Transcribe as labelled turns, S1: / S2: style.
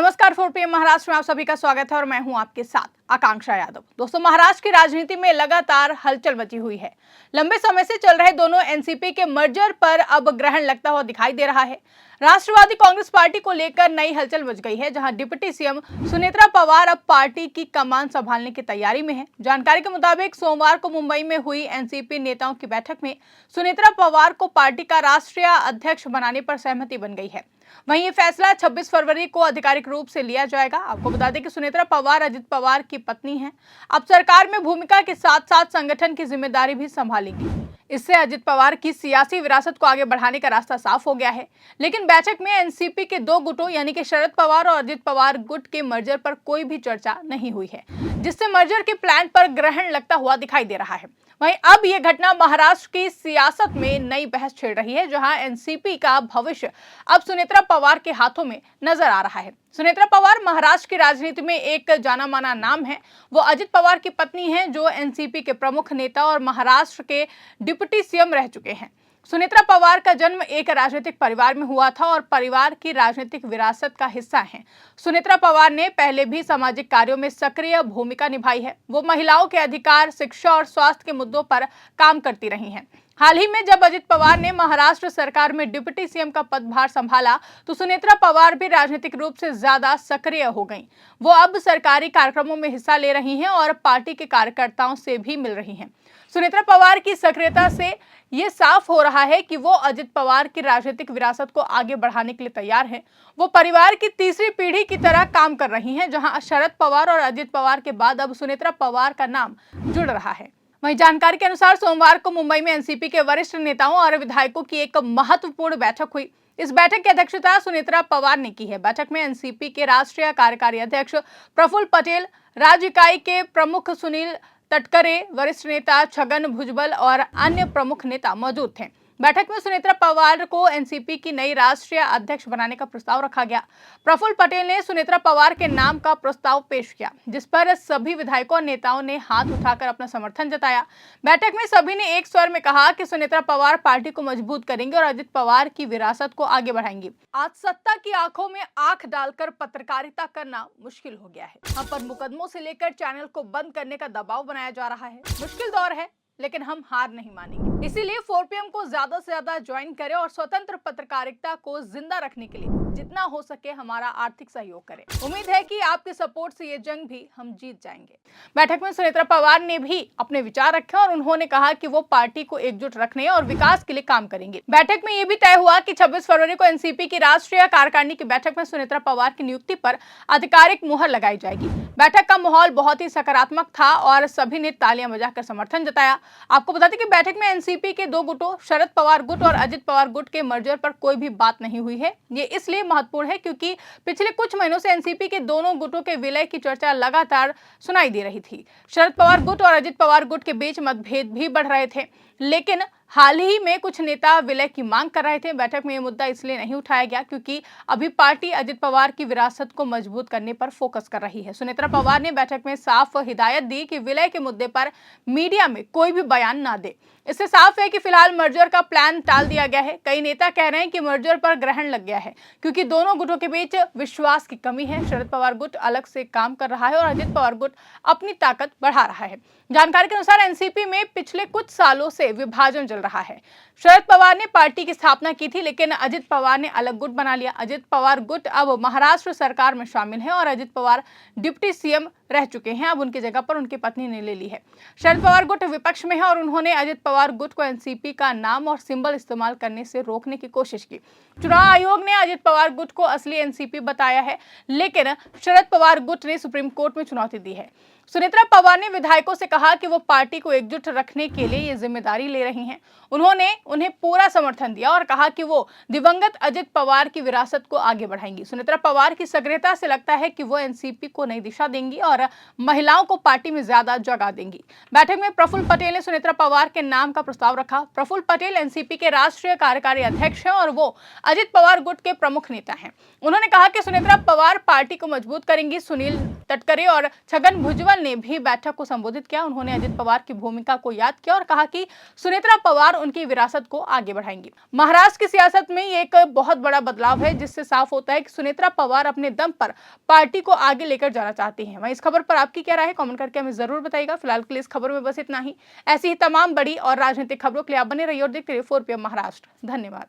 S1: नमस्कार, 4PM महाराष्ट्र में आप सभी का स्वागत है और मैं हूं आपके साथ आकांक्षा यादव। दोस्तों, महाराष्ट्र की राजनीति में लगातार हलचल मची हुई है। लंबे समय से चल रहे दोनों एनसीपी के मर्जर पर अब ग्रहण लगता हुआ दिखाई दे रहा है। राष्ट्रवादी कांग्रेस पार्टी को लेकर नई हलचल मच गई है, जहां डिप्टी सीएम सुनेत्रा पवार अब पार्टी की कमान संभालने की तैयारी में है। जानकारी के मुताबिक सोमवार को मुंबई में हुई एनसीपी नेताओं की बैठक में सुनेत्रा पवार को पार्टी का राष्ट्रीय अध्यक्ष बनाने पर सहमति बन गई है। वहीं ये फैसला 26 फरवरी को आधिकारिक रूप से लिया जाएगा। आपको बता दें कि सुनेत्रा पवार अजित पवार की पत्नी हैं। अब सरकार में भूमिका के साथ साथ संगठन की जिम्मेदारी भी संभालेंगी। इससे अजित पवार की सियासी विरासत को आगे बढ़ाने का रास्ता साफ हो गया है। लेकिन बैठक में एनसीपी के दो गुटों यानी कि शरद पवार और अजित पवार गुट के मर्जर पर कोई भी चर्चा नहीं हुई है, जिससे मर्जर के प्लान पर ग्रहण लगता हुआ दिखाई दे रहा है। वहीं अब यह घटना महाराष्ट्र की सियासत में नई बहस छेड़ रही है, जहां एनसीपी का भविष्य अब सुनेत्रा पवार के हाथों में नजर आ रहा है। सुनेत्रा पवार महाराष्ट्र की राजनीति में एक जाना माना नाम है। वो अजित पवार की पत्नी हैं, जो एनसीपी के प्रमुख नेता और महाराष्ट्र के डिप्टी सीएम रह चुके हैं। सुनेत्रा पवार का जन्म एक राजनीतिक परिवार में हुआ था और परिवार की राजनीतिक विरासत का हिस्सा हैं। सुनेत्रा पवार ने पहले भी सामाजिक कार्यों में सक्रिय भूमिका निभाई है। वो महिलाओं के अधिकार, शिक्षा और स्वास्थ्य के मुद्दों पर काम करती रही हैं। हाल ही में जब अजित पवार ने महाराष्ट्र सरकार में डिप्टी सीएम का पदभार संभाला, तो सुनेत्रा पवार भी राजनीतिक रूप से ज्यादा सक्रिय हो गईं। वो अब सरकारी कार्यक्रमों में हिस्सा ले रही हैं और पार्टी के कार्यकर्ताओं से भी मिल रही हैं। सुनेत्रा पवार की सक्रियता से ये साफ हो रहा है कि वो अजित पवार की राजनीतिक विरासत को आगे बढ़ाने के लिए तैयार हैं। वो परिवार की तीसरी पीढ़ी की तरह काम कर रही हैं, जहां शरद पवार और अजित पवार के बाद अब सुनेत्रा पवार का नाम जुड़ रहा है। वहीं जानकारी के अनुसार सोमवार को मुंबई में एनसीपी के वरिष्ठ नेताओं और विधायकों की एक महत्वपूर्ण बैठक हुई। इस बैठक की अध्यक्षता सुनेत्रा पवार ने की है। बैठक में एनसीपी के राष्ट्रीय कार्यकारी अध्यक्ष प्रफुल्ल पटेल, राज्य इकाई के प्रमुख सुनील तटकरे, वरिष्ठ नेता छगन भुजबल और अन्य प्रमुख नेता मौजूद थे। बैठक में सुनेत्रा पवार को एनसीपी की नई राष्ट्रीय अध्यक्ष बनाने का प्रस्ताव रखा गया। प्रफुल्ल पटेल ने सुनेत्रा पवार के नाम का प्रस्ताव पेश किया, जिस पर सभी विधायकों और नेताओं ने हाथ उठाकर अपना समर्थन जताया। बैठक में सभी ने एक स्वर में कहा कि सुनेत्रा पवार पार्टी को मजबूत करेंगे और अजित पवार की विरासत को आगे बढ़ाएंगी। आज सत्ता की आंखों में आंख डालकर पत्रकारिता करना मुश्किल हो गया है। हम पर मुकदमों से लेकर चैनल को बंद करने का दबाव बनाया जा रहा है। मुश्किल दौर है, लेकिन हम हार नहीं मानेंगे। इसीलिए 4PM को ज्यादा से ज्यादा ज्वाइन करें और स्वतंत्र पत्रकारिता को जिंदा रखने के लिए जितना हो सके हमारा आर्थिक सहयोग करें। उम्मीद है कि आपके सपोर्ट से ये जंग भी हम जीत जाएंगे। बैठक में सुनेत्रा पवार ने भी अपने विचार रखे और उन्होंने कहा कि वो पार्टी को एकजुट रखने और विकास के लिए काम करेंगे। बैठक में ये भी तय हुआ कि 26 फरवरी को एनसीपी की राष्ट्रीय कार्यकारिणी की बैठक में सुनेत्रा पवार की नियुक्ति पर आधिकारिक मुहर लगाई जाएगी। बैठक का माहौल बहुत ही सकारात्मक था और सभी ने तालियां बजाकर समर्थन जताया। आपको बता दें कि बैठक में एनसीपी के दो गुटों शरद पवार गुट और अजित पवार गुट के मर्जर पर कोई भी बात नहीं हुई है। ये इसलिए महत्वपूर्ण है क्योंकि पिछले कुछ महीनों से एनसीपी के दोनों गुटों के विलय की चर्चा लगातार सुनाई दे रही थी। शरद पवार गुट और अजित पवार गुट के बीच मतभेद भी बढ़ रहे थे, लेकिन हाल ही में कुछ नेता विलय की मांग कर रहे थे। बैठक में यह मुद्दा इसलिए नहीं उठाया गया क्योंकि अभी पार्टी अजित पवार की विरासत को मजबूत करने पर फोकस कर रही है। सुनेत्रा पवार ने बैठक में साफ हिदायत दी कि विलय के मुद्दे पर मीडिया में कोई भी बयान ना दे। इससे साफ है कि फिलहाल मर्जर का प्लान टाल दिया गया है। कई नेता कह रहे हैं कि मर्जर पर ग्रहण लग गया है क्योंकि दोनों गुटों के बीच विश्वास की कमी है। शरद पवार गुट अलग से काम कर रहा है और अजित पवार गुट अपनी ताकत बढ़ा रहा है। जानकारी के अनुसार एनसीपी में पिछले कुछ सालों से विभाजन चल रहा है। शरद पवार ने पार्टी की स्थापना की थी, लेकिन अजित पवार ने अलग गुट बना लिया। अजित पवार गुट अब महाराष्ट्र सरकार में शामिल है और अजित पवार डिप्टी सीएम रह चुके हैं। अब उनकी जगह पर उनकी पत्नी ने ले ली है। शरद पवार गुट विपक्ष में है और उन्होंने अजित पवार गुट को एनसीपी का नाम और सिंबल इस्तेमाल करने से रोकने की कोशिश की। चुनाव आयोग ने अजित पवार गुट को असली एनसीपी बताया है, लेकिन शरद पवार गुट ने सुप्रीम कोर्ट में चुनौती दी है। सुनेत्रा पवार ने विधायकों से कहा कि वो पार्टी को एकजुट रखने के लिए ये जिम्मेदारी ले रही हैं। उन्होंने उन्हें पूरा समर्थन दिया और कहा कि वो दिवंगत अजित पवार की विरासत को आगे बढ़ाएंगी। सुनेत्रा पवार की सक्रियता से लगता है कि वो एनसीपी को नई दिशा देंगी और महिलाओं को पार्टी में ज्यादा जगह देंगी। बैठक में प्रफुल्ल पटेल ने सुनेत्रा पवार के नाम का प्रस्ताव रखा। प्रफुल्ल पटेल एनसीपी के राष्ट्रीय कार्यकारी अध्यक्ष हैं और वो अजित पवार गुट के प्रमुख नेता हैं। उन्होंने कहा कि सुनेत्रा पवार पार्टी को मजबूत करेंगी। सुनील तटकरे और छगन भुजबल ने भी बैठक को संबोधित किया। उन्होंने अजित पवार की भूमिका को याद किया और कहा कि सुनेत्रा पवार उनकी विरासत को आगे बढ़ाएंगी। महाराष्ट्र की सियासत में ये एक बहुत बड़ा बदलाव है, जिससे साफ होता है कि सुनेत्रा पवार अपने दम पर पार्टी को आगे लेकर जाना चाहती हैं। वहीं इस खबर पर आपकी क्या राय है, कमेंट करके हमें जरूर बताइएगा। फिलहाल के लिए इस खबर में बस इतना ही। ऐसी ही तमाम बड़ी और राजनीतिक खबरों के लिए आप बने रहिए और देखते रहिए 4 PM महाराष्ट्र। धन्यवाद।